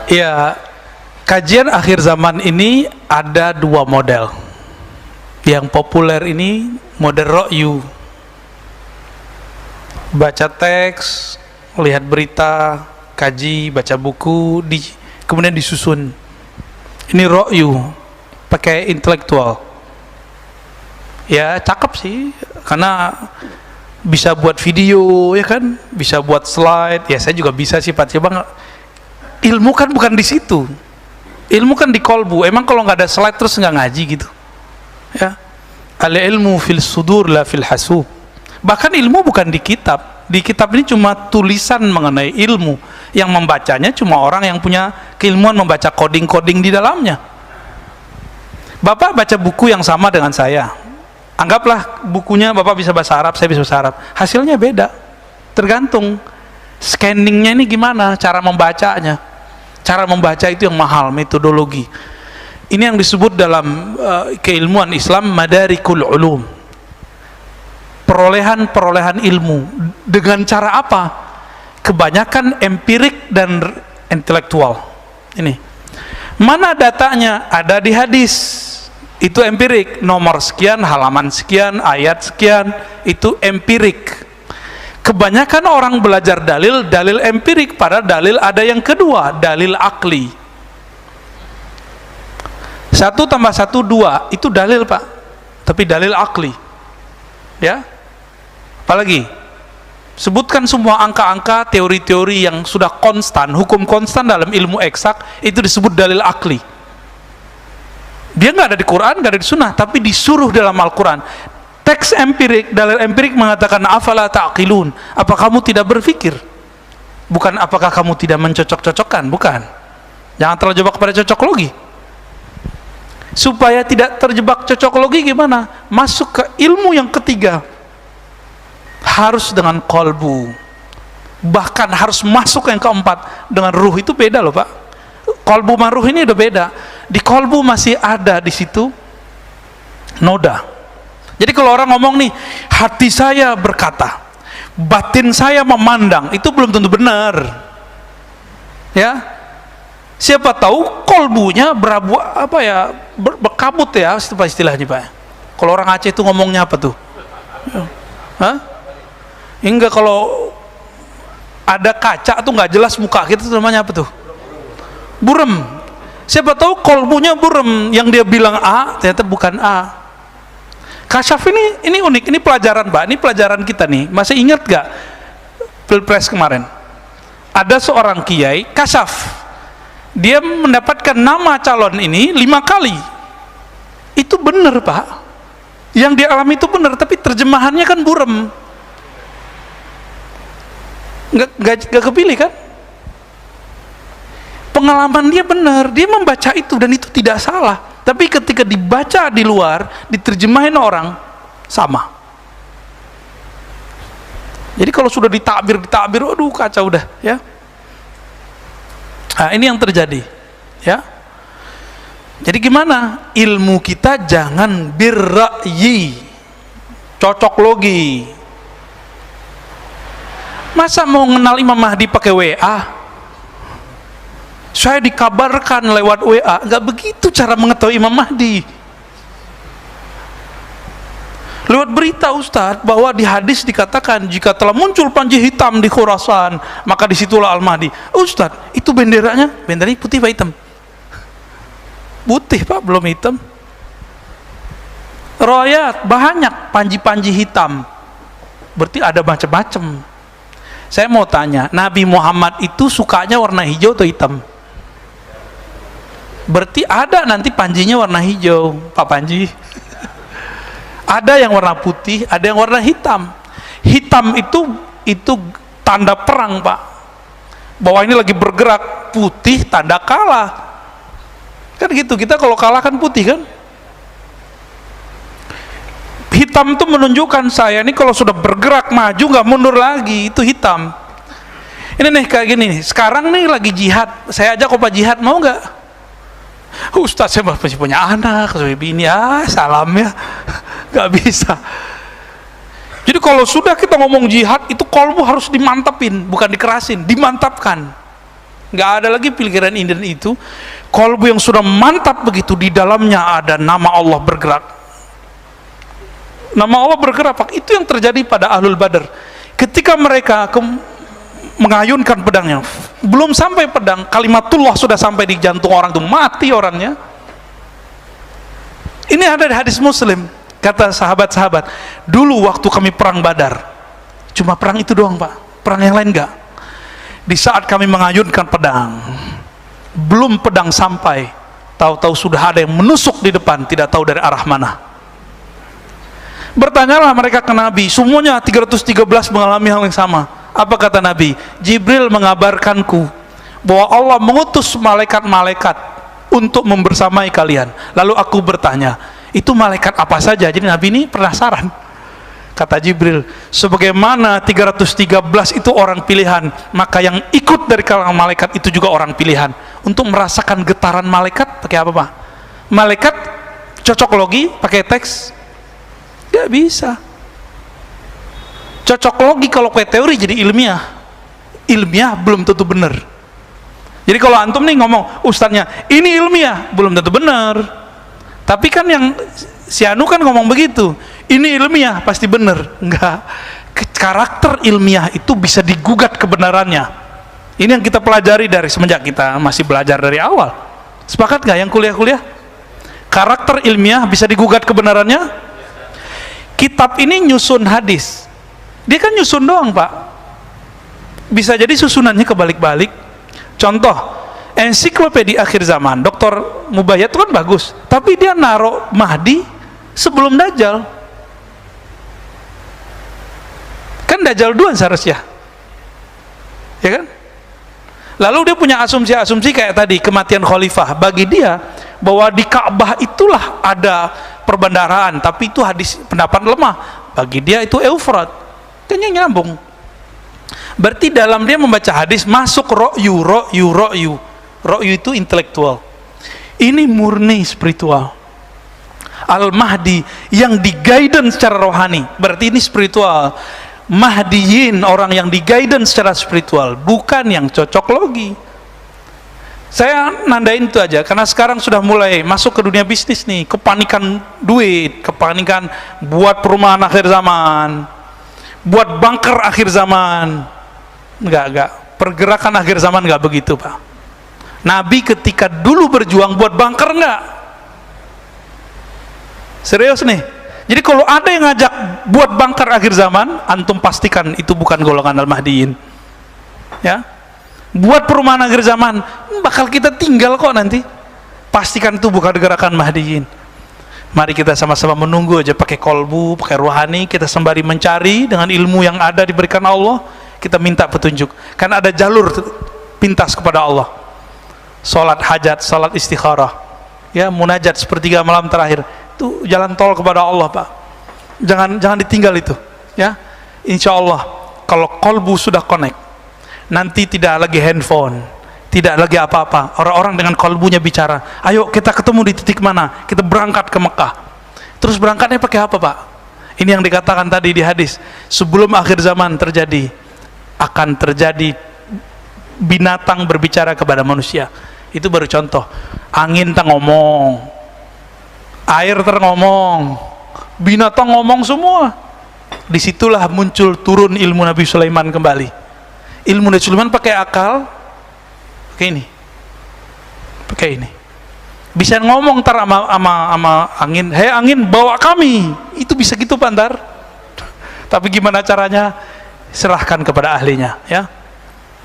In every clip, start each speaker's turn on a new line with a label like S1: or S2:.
S1: Ya, kajian akhir zaman ini ada dua model. Yang populer ini model ro'yu, baca teks, lihat berita, kaji, baca buku, kemudian disusun. Ini ro'yu, pakai intelektual. Ya cakep sih, karena bisa buat video, ya kan, bisa buat slide. Ya saya juga bisa sih Pak, coba. Ilmu kan bukan di situ, ilmu kan di kolbu. Emang kalau nggak ada slide terus nggak ngaji gitu? Ya, al ilmu fil sudur la fil hasub. Bahkan ilmu bukan di kitab. Di kitab ini cuma tulisan mengenai ilmu. Yang membacanya cuma orang yang punya keilmuan membaca coding-coding di dalamnya. Bapak baca buku yang sama dengan saya. Anggaplah bukunya Bapak bisa bahasa Arab, saya bisa bahasa Arab. Hasilnya beda. Tergantung scanningnya ini gimana, cara membacanya. Cara membaca itu yang mahal, metodologi. Ini yang disebut dalam keilmuan Islam madarikul ulum. Perolehan ilmu. Dengan cara apa? Kebanyakan empirik dan intelektual. Ini. Mana datanya? Ada di hadis. Itu empirik, nomor sekian, halaman sekian, ayat sekian, itu empirik. Kebanyakan orang belajar dalil empirik, pada dalil ada yang kedua, dalil akli. 1 + 1 2, itu dalil Pak, tapi dalil akli. Ya, apalagi sebutkan semua angka-angka, teori-teori yang sudah konstan, hukum konstan dalam ilmu eksak, itu disebut dalil akli. Dia nggak ada di Quran, nggak ada di Sunnah, tapi disuruh dalam Al-Quran. Teks empirik, dalil empirik mengatakan afala ta'qilun, apa kamu tidak berpikir? Bukan apakah kamu tidak mencocok-cocokkan, bukan. Jangan terjebak pada cocoklogi. Supaya tidak terjebak cocoklogi gimana? Masuk ke ilmu yang ketiga. Harus dengan kolbu. Bahkan harus masuk yang keempat dengan ruh, itu beda loh Pak. Kolbu sama ruh ini udah beda. Di kolbu masih ada di situ noda. Jadi kalau orang ngomong nih, hati saya berkata, batin saya memandang, itu belum tentu benar. Ya, siapa tahu kolbunya berabu apa ya, berkabut ya, istilahnya Pak. Kalau orang Aceh itu ngomongnya apa tuh? Hah? Hingga kalau ada kaca tuh nggak jelas muka kita, itu namanya apa tuh? Burem. Siapa tahu kolbunya burem, yang dia bilang A ternyata bukan A. Kasyaf ini unik, ini pelajaran Pak, ini pelajaran kita nih. Masih ingat gak Pilpres kemarin? Ada seorang kiai kasyaf, dia mendapatkan nama calon ini 5 kali. Itu benar Pak, yang dia alami itu benar, tapi terjemahannya kan burem, nggak kepilih kan. Pengalaman dia benar, dia membaca itu dan itu tidak salah, tapi ketika dibaca di luar, diterjemahin orang, sama. Jadi kalau sudah ditakbir, aduh kacau udah ya. Nah, ini yang terjadi ya. Jadi gimana? Ilmu kita jangan birra'yi, cocok logi. Masa mau kenal Imam Mahdi pakai WA? Saya dikabarkan lewat WA, nggak begitu cara mengetahui Imam Mahdi. Lewat berita Ustadz, bahwa di hadis dikatakan jika telah muncul panji hitam di Khurasan, maka disitulah Al-Mahdi. Ustadz, itu benderanya putih apa hitam? Putih Pak, belum hitam. Riwayat banyak panji-panji hitam, berarti ada macam-macam. Saya mau tanya, Nabi Muhammad itu sukanya warna hijau atau hitam? Berarti ada nanti panjinya warna hijau, Pak Panji. Ada yang warna putih, ada yang warna hitam. Hitam itu tanda perang Pak, bahwa ini lagi bergerak. Putih tanda kalah, kan gitu. Kita kalau kalah kan putih kan. Hitam itu menunjukkan saya ini kalau sudah bergerak maju nggak mundur lagi, itu hitam. Ini nih kayak gini nih, sekarang nih lagi jihad, saya ajak Pak jihad, mau nggak? Ustaz, saya masih punya anak, saya bini, salam ya, nggak bisa. Jadi kalau sudah kita ngomong jihad, itu kolbu harus dimantapin, bukan dikerasin, dimantapkan. Nggak ada lagi pikiran Indian itu. Kolbu yang sudah mantap begitu, di dalamnya ada nama Allah bergerak. Nama Allah bergerak, Pak. Itu yang terjadi pada Ahlul Badar. Ketika mereka mengayunkan pedangnya, belum sampai pedang, kalimatullah sudah sampai di jantung orang itu, mati orangnya. Ini ada di hadis Muslim. Kata sahabat-sahabat, dulu waktu kami perang Badar, cuma perang itu doang, Pak, perang yang lain enggak. Di saat kami mengayunkan pedang, belum pedang sampai, tahu-tahu sudah ada yang menusuk di depan, tidak tahu dari arah mana. Bertanyalah mereka ke Nabi, semuanya 313 mengalami hal yang sama. Apa kata Nabi? Jibril mengabarkanku bahwa Allah mengutus malaikat-malaikat untuk membersamai kalian. Lalu aku bertanya, itu malaikat apa saja? Jadi Nabi ini penasaran. Kata Jibril, sebagaimana 313 itu orang pilihan, maka yang ikut dari kalangan malaikat itu juga orang pilihan. Untuk merasakan getaran malaikat, pakai apa, Pak? Malaikat cocok logi pakai teks? Gak bisa. Cocok logi kalau pakai teori jadi ilmiah. Ilmiah belum tentu benar. Jadi kalau antum nih ngomong, ustadznya ini ilmiah, belum tentu benar. Tapi kan yang si Anu kan ngomong begitu, ini ilmiah pasti benar. Enggak. Karakter ilmiah itu bisa digugat kebenarannya. Ini yang kita pelajari dari semenjak kita masih belajar dari awal. Sepakat gak yang kuliah-kuliah? Karakter ilmiah bisa digugat kebenarannya. Kitab ini nyusun hadis, dia kan nyusun doang, Pak. Bisa jadi susunannya kebalik-balik. Contoh, ensiklopedia akhir zaman Dr. Mubayyad itu kan bagus, tapi dia naruh Mahdi sebelum Dajjal. Kan Dajjal duluan seharusnya, ya kan? Lalu dia punya asumsi-asumsi kayak tadi, kematian khalifah. Bagi dia bahwa di Ka'bah itulah ada perbendaharaan, tapi itu hadis pendapat lemah. Bagi dia itu Eufrat. Kayaknya nyambung. Berarti dalam dia membaca hadis masuk ro'yu. Ro'yu itu intelektual. Ini murni spiritual. Al-Mahdi yang di-guidance secara rohani, berarti ini spiritual. Mahdiyin, orang yang di-guidance secara spiritual, bukan yang cocok logi. Saya nandain itu aja, karena sekarang sudah mulai masuk ke dunia bisnis nih, kepanikan duit, kepanikan buat perumahan akhir zaman, buat bunker akhir zaman. Enggak, pergerakan akhir zaman enggak begitu, Pak. Nabi ketika dulu berjuang buat bunker enggak? Serius nih. Jadi kalau ada yang ngajak buat bunker akhir zaman, antum pastikan itu bukan golongan Al-Mahdiyin. Ya. Buat perumahan akhir zaman, bakal kita tinggal kok nanti. Pastikan itu bukan gerakan Mahdiyin. Mari kita sama-sama menunggu aja, pakai kolbu, pakai ruhani, kita sembari mencari dengan ilmu yang ada diberikan Allah, kita minta petunjuk. Kan ada jalur pintas kepada Allah. Salat hajat, salat istikharah, ya, munajat sepertiga malam terakhir. Itu jalan tol kepada Allah, Pak. Jangan ditinggal itu, ya. Insya Allah kalau kolbu sudah connect, nanti tidak lagi handphone, tidak lagi apa-apa. Orang-orang dengan kolbunya bicara, ayo kita ketemu di titik mana, kita berangkat ke Mekah. Terus berangkatnya pakai apa, Pak? Ini yang dikatakan tadi di hadis, sebelum akhir zaman terjadi, akan terjadi binatang berbicara kepada manusia. Itu baru contoh. Angin tak ngomong, air terngomong, binatang ngomong semua. Disitulah muncul turun ilmu Nabi Sulaiman kembali. Ilmu Nabi Sulaiman pakai akal, pakai ini. Bisa ngomong ntar sama angin, hei angin bawa kami. Itu bisa gitu, Pak, ntar. Tapi gimana caranya? Serahkan kepada ahlinya, ya.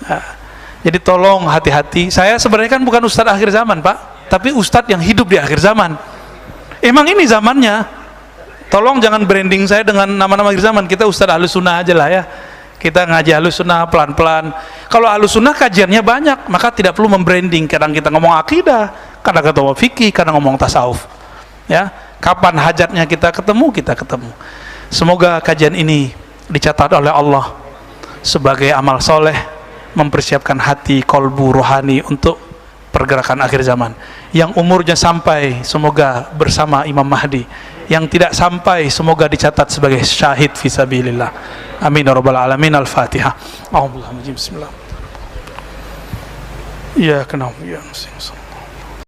S1: Nah, jadi tolong hati-hati. Saya sebenarnya kan bukan ustadz akhir zaman, Pak, tapi ustadz yang hidup di akhir zaman. Emang ini zamannya. Tolong jangan branding saya dengan nama-nama akhir zaman. Kita ustadz Ahlus Sunnah aja lah, ya. Kita ngaji Ahlus Sunnah pelan-pelan. Kalau Ahlus Sunnah kajiannya banyak, maka tidak perlu membranding. Kadang kita ngomong akidah, kadang kita ngomong fikih, kadang ngomong tasawuf, ya. Kapan hajatnya kita ketemu, kita ketemu. Semoga kajian ini dicatat oleh Allah sebagai amal soleh, mempersiapkan hati, kolbu, rohani untuk pergerakan akhir zaman. Yang umurnya sampai semoga bersama Imam Mahdi, yang tidak sampai semoga dicatat sebagai syahid fisabilillah. Amin ya rabbal alamin. Al-Fatihah. Bismillah. Ya kenapa ya.